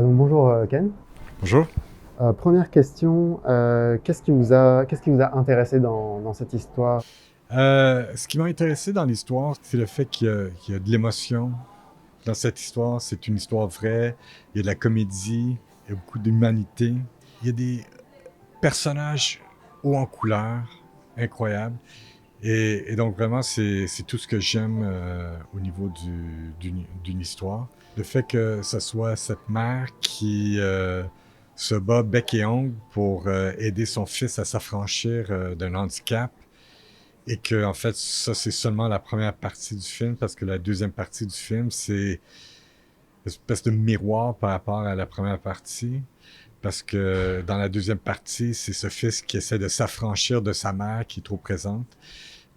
Donc bonjour Ken. Bonjour. Première question, qu'est-ce qui vous a intéressé dans cette histoire? Ce qui m'a intéressé dans l'histoire, c'est le fait qu'il y a de l'émotion dans cette histoire. C'est une histoire vraie. Il y a de la comédie, il y a beaucoup d'humanité. Il y a des personnages hauts en couleur, incroyables. Et donc vraiment, c'est tout ce que j'aime au niveau d'une histoire. Le fait que ce soit cette mère qui se bat bec et ongle pour aider son fils à s'affranchir d'un handicap. Et que, en fait, ça, c'est seulement la première partie du film, parce que la deuxième partie du film, c'est une espèce de miroir par rapport à la première partie. Parce que dans la deuxième partie, c'est ce fils qui essaie de s'affranchir de sa mère qui est trop présente.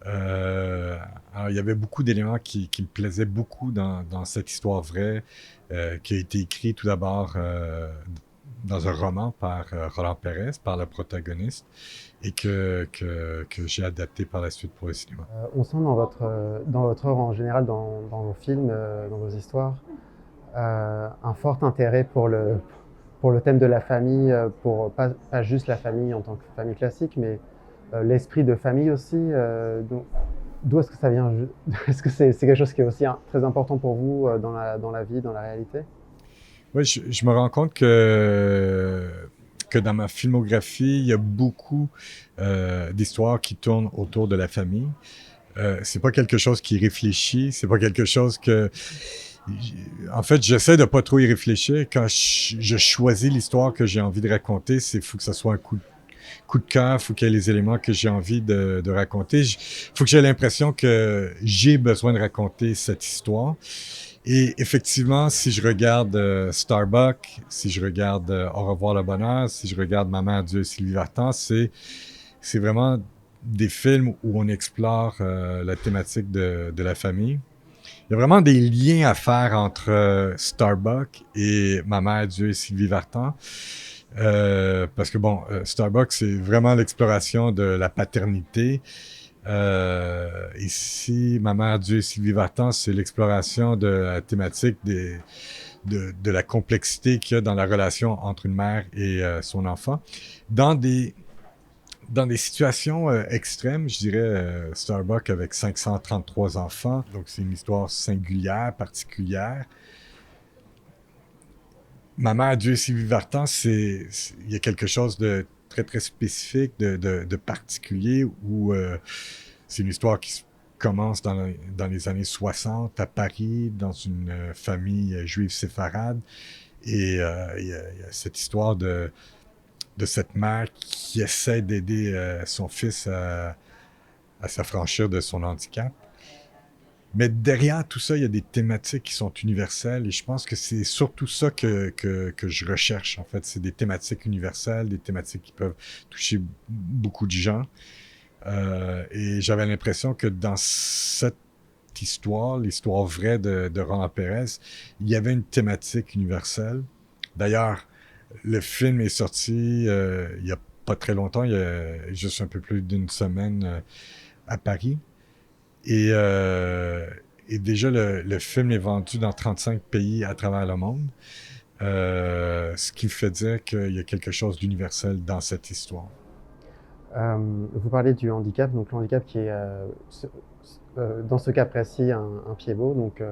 Alors, il y avait beaucoup d'éléments qui me plaisaient beaucoup dans cette histoire vraie, qui a été écrite tout d'abord dans un roman par Roland Pérez, par le protagoniste, et que j'ai adapté par la suite pour le cinéma. On sent dans votre œuvre en général, dans vos films, dans vos histoires, un fort intérêt pour le thème de la famille, pour pas juste la famille en tant que famille classique, mais l'esprit de famille aussi. D'où est-ce que ça vient? Est-ce que c'est quelque chose qui est aussi très important pour vous dans la vie, dans la réalité? Oui, je me rends compte que dans ma filmographie, il y a beaucoup d'histoires qui tournent autour de la famille. C'est pas quelque chose qui réfléchit, c'est pas quelque chose que... En fait, j'essaie de pas trop y réfléchir. Quand je choisis l'histoire que j'ai envie de raconter, c'est faut que ça soit un coup de cœur, faut qu'il y ait les éléments que j'ai envie de raconter. Faut que j'ai l'impression que j'ai besoin de raconter cette histoire. Et effectivement, si je regarde Starbuck, si je regarde Au revoir le bonheur, si je regarde Maman, Dieu, Sylvie Vartan, c'est vraiment des films où on explore la thématique de la famille. Il y a vraiment des liens à faire entre Starbuck et Ma mère, Dieu et Sylvie Vartan. Parce que bon, Starbuck, c'est vraiment l'exploration de la paternité. Ici, Ma mère, Dieu et Sylvie Vartan, c'est l'exploration de la thématique de la complexité qu'il y a dans la relation entre une mère et son enfant. Dans des, dans des situations extrêmes, je dirais Starbuck avec 533 enfants, donc c'est une histoire singulière, particulière. Ma mère, Dieu et Sylvie Vartan, il y a quelque chose de très, très spécifique, de particulier, où c'est une histoire qui commence dans les années 60 à Paris, dans une famille juive séfarade. Et il y a cette histoire de cette mère qui essaie d'aider son fils à s'affranchir de son handicap. Mais derrière tout ça, il y a des thématiques qui sont universelles et je pense que c'est surtout ça que je recherche, en fait. C'est des thématiques universelles, des thématiques qui peuvent toucher beaucoup de gens. Et j'avais l'impression que dans cette histoire, l'histoire vraie de Roland Pérez, il y avait une thématique universelle. D'ailleurs, le film est sorti il y a pas très longtemps, il y a juste un peu plus d'une semaine à Paris. Et, euh, et déjà, le film est vendu dans 35 pays à travers le monde, ce qui me fait dire qu'il y a quelque chose d'universel dans cette histoire. Vous parlez du handicap, donc le handicap qui est, dans ce cas précis, un pied-bot. Donc,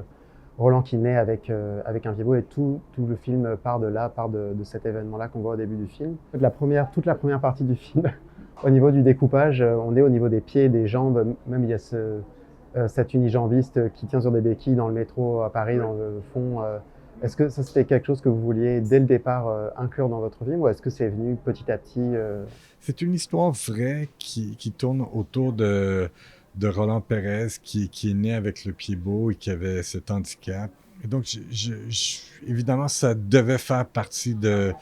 Roland qui naît avec un pied-bot et tout le film part de là, part de cet événement-là qu'on voit au début du film. Toute la première partie du film, au niveau du découpage, on est au niveau des pieds, des jambes. Même il y a cet unijambiste qui tient sur des béquilles dans le métro à Paris, dans le fond. Est-ce que ça, c'était quelque chose que vous vouliez dès le départ inclure dans votre film, ou est-ce que c'est venu petit à petit? C'est une histoire vraie qui tourne autour de Roland Pérez qui est né avec le pied beau et qui avait cet handicap. Et donc, évidemment, ça devait faire partie de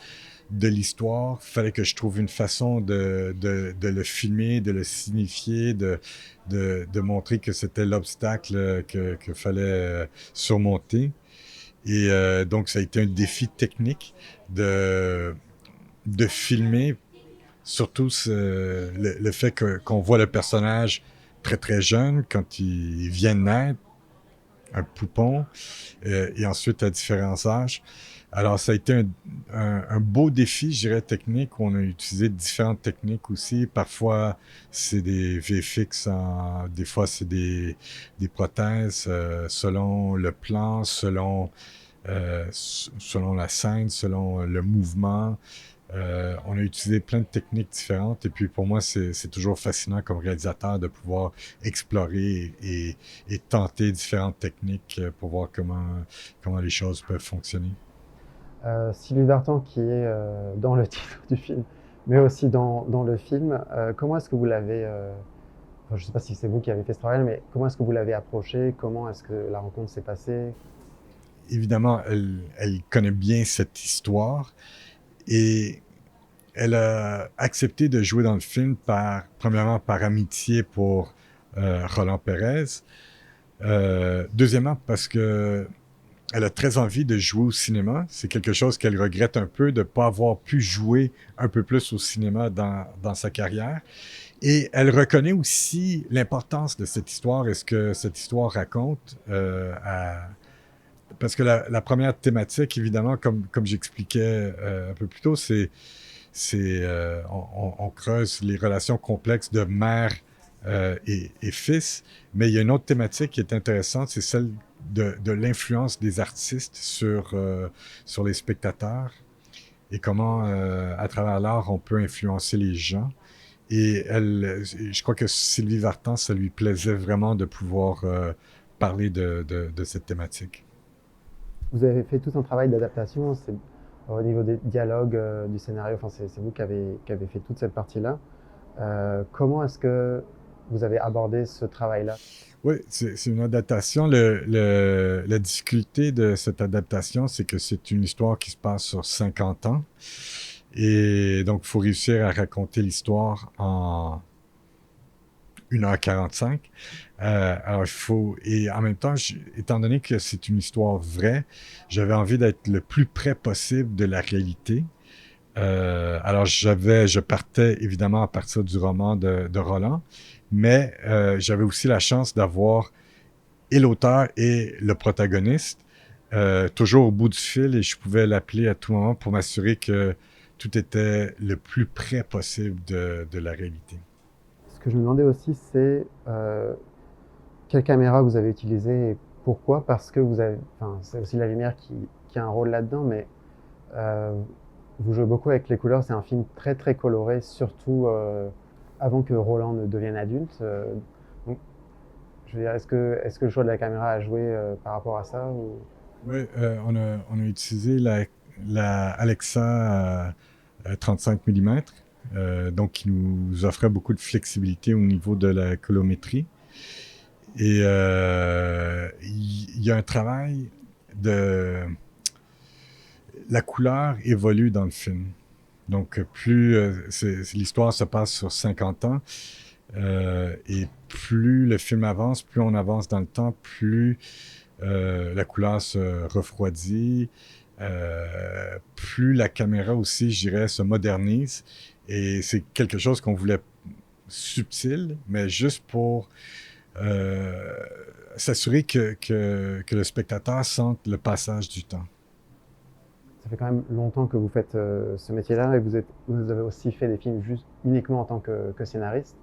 l'histoire. Il fallait que je trouve une façon de le filmer, de le signifier, de montrer que c'était l'obstacle que fallait surmonter. Et donc, ça a été un défi technique de, de filmer, surtout le fait qu'on voit le personnage très très jeune quand il vient de naître. un poupon, et ensuite à différents âges. Alors, ça a été un beau défi, je dirais, technique. On a utilisé différentes techniques aussi. Parfois, c'est des VFX, des fois, c'est des prothèses, selon le plan, selon la scène, selon le mouvement. On a utilisé plein de techniques différentes et puis pour moi, c'est toujours fascinant comme réalisateur de pouvoir explorer et tenter différentes techniques pour voir comment les choses peuvent fonctionner. Sylvie Vartan qui est dans le titre du film, mais aussi dans le film, comment est-ce que vous l'avez, enfin, je ne sais pas si c'est vous qui avez fait ce travail, mais comment est-ce que vous l'avez approché? Comment est-ce que la rencontre s'est passée? Évidemment, elle connaît bien cette histoire et elle a accepté de jouer dans le film premièrement par amitié pour Roland Pérez. Deuxièmement, parce que elle a très envie de jouer au cinéma. C'est quelque chose qu'elle regrette un peu de ne pas avoir pu jouer un peu plus au cinéma dans sa carrière. Et elle reconnaît aussi l'importance de cette histoire et ce que cette histoire raconte. Parce que la première thématique, évidemment, comme j'expliquais un peu plus tôt, on creuse les relations complexes de mère et fils. Mais il y a une autre thématique qui est intéressante, c'est celle de l'influence des artistes sur les spectateurs et comment, à travers l'art, on peut influencer les gens. Et je crois que Sylvie Vartan, ça lui plaisait vraiment de pouvoir parler de cette thématique. Vous avez fait tout un travail d'adaptation, c'est au niveau des dialogues, du scénario, enfin, c'est vous qui avez fait toute cette partie-là. Comment est-ce que vous avez abordé ce travail-là? Oui, c'est une adaptation. La difficulté de cette adaptation, c'est que c'est une histoire qui se passe sur 50 ans. Et donc, il faut réussir à raconter l'histoire en 1h45. Alors, et en même temps, étant donné que c'est une histoire vraie, j'avais envie d'être le plus près possible de la réalité. Alors, je partais évidemment à partir du roman de Roland, mais j'avais aussi la chance d'avoir et l'auteur et le protagoniste toujours au bout du fil et je pouvais l'appeler à tout moment pour m'assurer que tout était le plus près possible de la réalité. Ce que je me demandais aussi, c'est quelle caméra vous avez utilisée et pourquoi? Parce que vous avez, enfin, c'est aussi la lumière qui a un rôle là-dedans, mais euh, vous jouez beaucoup avec les couleurs. C'est un film très très coloré, surtout avant que Roland ne devienne adulte. Donc, je veux dire, est-ce que le choix de la caméra a joué par rapport à ça ou... Oui, on a utilisé la Alexa 35 mm, donc qui nous offrait beaucoup de flexibilité au niveau de la colorimétrie. Et il y a un travail de... La couleur évolue dans le film. Donc, plus l'histoire se passe sur 50 ans, et plus le film avance, plus on avance dans le temps, plus la couleur se refroidit, plus la caméra aussi, je dirais, se modernise. Et c'est quelque chose qu'on voulait subtil, mais juste pour euh, s'assurer que le spectateur sente le passage du temps. Ça fait quand même longtemps que vous faites ce métier-là et vous avez aussi fait des films juste uniquement en tant que scénariste.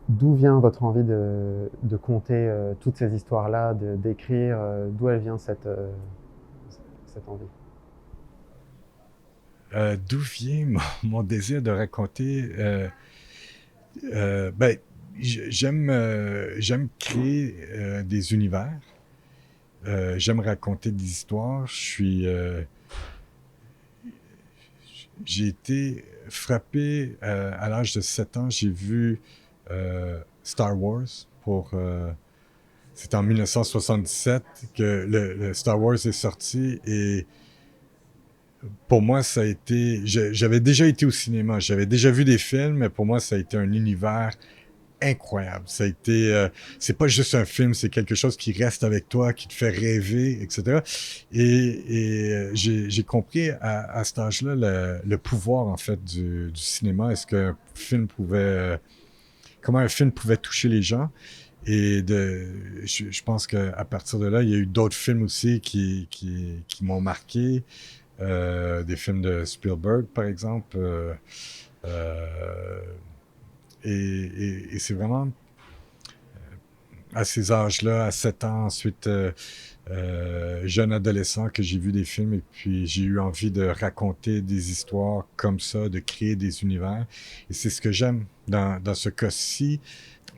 D'où vient votre envie de conter toutes ces histoires-là, d'écrire, d'où elle vient cette envie? D'où vient mon désir de raconter ben, j'aime créer des univers. J'aime raconter des histoires. J'ai été frappé à l'âge de 7 ans. J'ai vu Star Wars c'est en 1977 que le Star Wars est sorti et pour moi, ça a été... J'avais déjà été au cinéma, j'avais déjà vu des films, mais pour moi, ça a été un univers incroyable. Ça a été... c'est pas juste un film, c'est quelque chose qui reste avec toi, qui te fait rêver, etc. J'ai compris à cet âge-là le pouvoir, en fait, du cinéma. Est-ce qu'un film pouvait... comment un film pouvait toucher les gens. Et je pense qu'à partir de là, il y a eu d'autres films aussi qui m'ont marqué. Des films de Spielberg, par exemple. Euh, et c'est vraiment à ces âges-là, à 7 ans, ensuite jeune adolescent, que j'ai vu des films et puis j'ai eu envie de raconter des histoires comme ça, de créer des univers. Et c'est ce que j'aime dans ce cas-ci.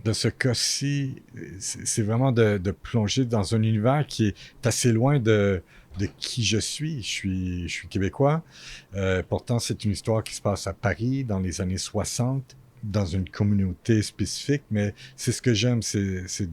Dans ce cas-ci, c'est vraiment de plonger dans un univers qui est assez loin de qui je suis. Je suis québécois. Pourtant, c'est une histoire qui se passe à Paris dans les années 60, dans une communauté spécifique, mais c'est ce que j'aime, c'est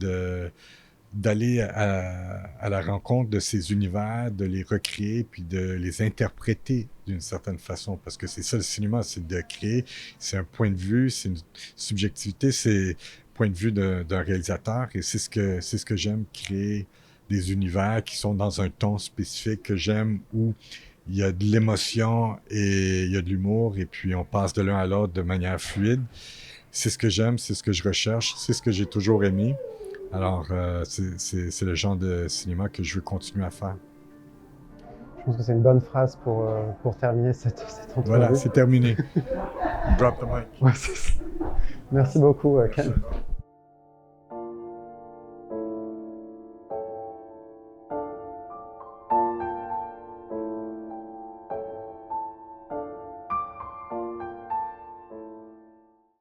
d'aller à la rencontre de ces univers, de les recréer, puis de les interpréter d'une certaine façon, parce que c'est ça le cinéma, c'est de créer, c'est un point de vue, c'est une subjectivité, c'est point de vue d'un réalisateur, et c'est ce que j'aime, créer des univers qui sont dans un ton spécifique que j'aime, où il y a de l'émotion et il y a de l'humour, et puis on passe de l'un à l'autre de manière fluide. C'est ce que j'aime, c'est ce que je recherche, c'est ce que j'ai toujours aimé. Alors, c'est le genre de cinéma que je veux continuer à faire. Je pense que c'est une bonne phrase pour terminer cette entrevue. Voilà, c'est terminé. Drop the mic. Ouais, merci beaucoup, Ken.